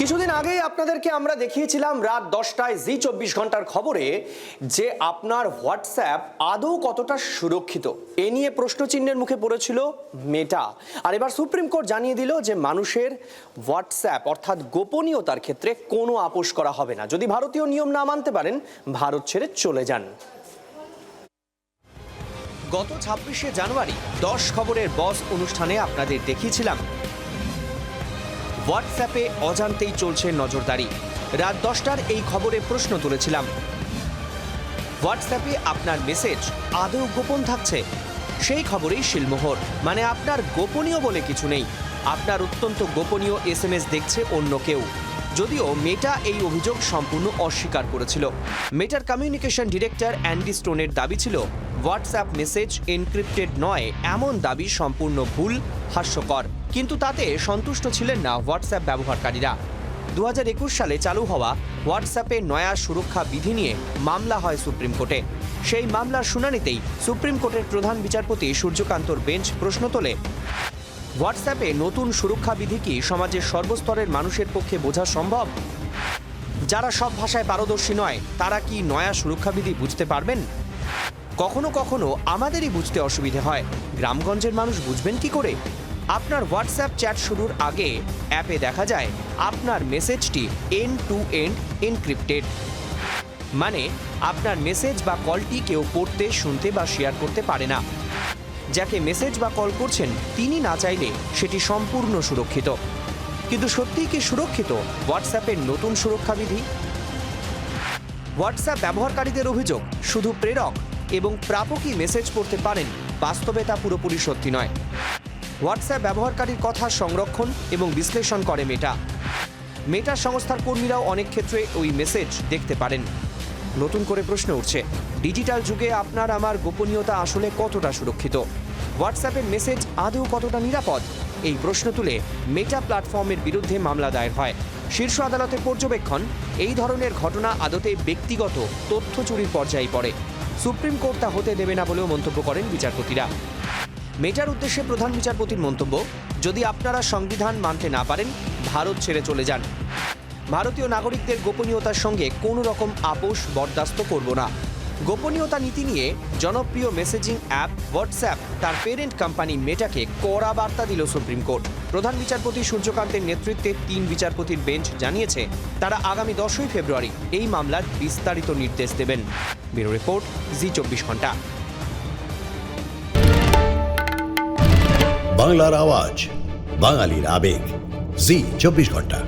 কিছুদিন আগেই আপনাদেরকে আমরা দেখিয়েছিলাম রাত 10টায় জি 24 ঘন্টার খবরে যে আপনার হোয়াটসঅ্যাপ আদৌ কতটা সুরক্ষিত এ নিয়ে প্রশ্নচিহ্নের মুখে পড়েছিল মেটা। আর এবার সুপ্রিম কোর্ট জানিয়ে দিল যে মানুষের হোয়াটসঅ্যাপ অর্থাৎ গোপনীয়তার ক্ষেত্রে কোনো আপোষ করা হবে না। যদি ভারতীয় নিয়ম না মানতে পারেন ভারত ছেড়ে চলে যান। গত 26শে জানুয়ারি 10 খবরের বস অনুষ্ঠানে আপনাদের দেখিয়েছিলাম হোয়াটসঅ্যাপে অজান্তেই চলছে নজরদারি। রাত 10টার এই খবরে প্রশ্ন তুলেছিলাম, হোয়াটসঅ্যাপে আপনার মেসেজ আদৌ গোপন থাকছে? সেই খবরেই শিলমোহর, মানে আপনার গোপনীয় বলে কিছু নেই, আপনার অত্যন্ত গোপনীয় এসএমএস দেখছে অন্য কেউ। যদিও মেটা এই অভিযোগ সম্পূর্ণ অস্বীকার করেছিল। মেটার কমিউনিকেশন ডিরেক্টর অ্যান্ডি স্টোনের দাবি ছিল হোয়াটসঅ্যাপ মেসেজ এনক্রিপ্টেড নয়, এমন দাবি সম্পূর্ণ ভুল, হাস্যকর। কিন্তু তাতে সন্তুষ্ট ছিলেন না হোয়াটসঅ্যাপ ব্যবহারকারীরা। 2021 সালে চালু হওয়া হোয়াটসঅ্যাপের নয়া সুরক্ষা বিধি নিয়ে মামলা হয় সুপ্রিম কোর্টে। সেই মামলার শুনানিতেই সুপ্রিম কোর্টের প্রধান বিচারপতি সূর্যকান্তর বেঞ্চ প্রশ্ন তোলে, হোয়াটসঅ্যাপে নতুন সুরক্ষা বিধি কি সমাজের সর্বস্তরের মানুষের পক্ষে বোঝা সম্ভব? যারা সব ভাষায় পারদর্শী নয় তারা কি নয়া সুরক্ষা বিধি বুঝতে পারবেন? কখনো কখনো আমাদেরই বুঝতে অসুবিধে হয়, গ্রামগঞ্জের মানুষ বুঝবেন কি করে? আপনার হোয়াটসঅ্যাপ চ্যাট শুরুর আগে অ্যাপে দেখা যায় আপনার মেসেজটি এন্ড টু এন্ড এনক্রিপ্টেড, মানে আপনার মেসেজ বা কলটি কেউ পড়তে, শুনতে বা শেয়ার করতে পারে না। যাকে মেসেজ বা কল করছেন তিনি না চাইলে সেটি সম্পূর্ণ সুরক্ষিত। কিন্তু সত্যিই কি সুরক্ষিত হোয়াটসঅ্যাপের নতুন সুরক্ষা বিধি? হোয়াটসঅ্যাপ ব্যবহারকারীদের অভিযোগ, শুধু প্রেরক এবং প্রাপকই মেসেজ পড়তে পারেন, বাস্তবে তা পুরোপুরি সত্যি নয়। হোয়াটসঅ্যাপ ব্যবহারকারীর কথা সংরক্ষণ এবং বিশ্লেষণ করে মেটা। মেটা সংস্থার কর্মীরাও অনেক ক্ষেত্রে ওই মেসেজ দেখতে পারেন। নতুন করে প্রশ্ন উঠছে, ডিজিটাল যুগে আপনার আমার গোপনীয়তা আসলে কতটা সুরক্ষিত? হোয়াটসঅ্যাপের মেসেজ আদৌ কতটা নিরাপদ? এই প্রশ্ন তুলে মেটা প্ল্যাটফর্মের বিরুদ্ধে মামলা দায়ের হয়। শীর্ষ আদালতের পর্যবেক্ষণ, এই ধরনের ঘটনা আদতে ব্যক্তিগত তথ্য চুরির পর্যায়ে পড়ে। সুপ্রিম কোর্ট তা হতে দেবে না বলেও মন্তব্য করেন বিচারপতিরা। মেটার উদ্দেশ্যে প্রধান বিচারপতির মন্তব্য, যদি আপনারা সংবিধান মানতে না পারেন ভারত ছেড়ে চলে যান। ভারতীয় নাগরিকদের গোপনীয়তার সঙ্গে কোনো রকম আপোষ বরদাস্ত করব না। গোপনীয়তা নীতি নিয়ে জনপ্রিয় মেসেজিং অ্যাপ হোয়াটসঅ্যাপ তার পেরেন্ট কোম্পানি মেটাকে কড়া বার্তা দিল সুপ্রিম কোর্ট। প্রধান বিচারপতি সূর্যকান্তের নেতৃত্বে 3 বিচারপতির বেঞ্চ জানিয়েছে তারা আগামী 10ই ফেব্রুয়ারি এই মামলার বিস্তারিত নির্দেশ দেবেন। ব্যুরো রিপোর্ট, জি 24 ঘন্টা। বাংলার আওয়াজ, বাঙালির আবেগ, জি 24 ঘন্টা।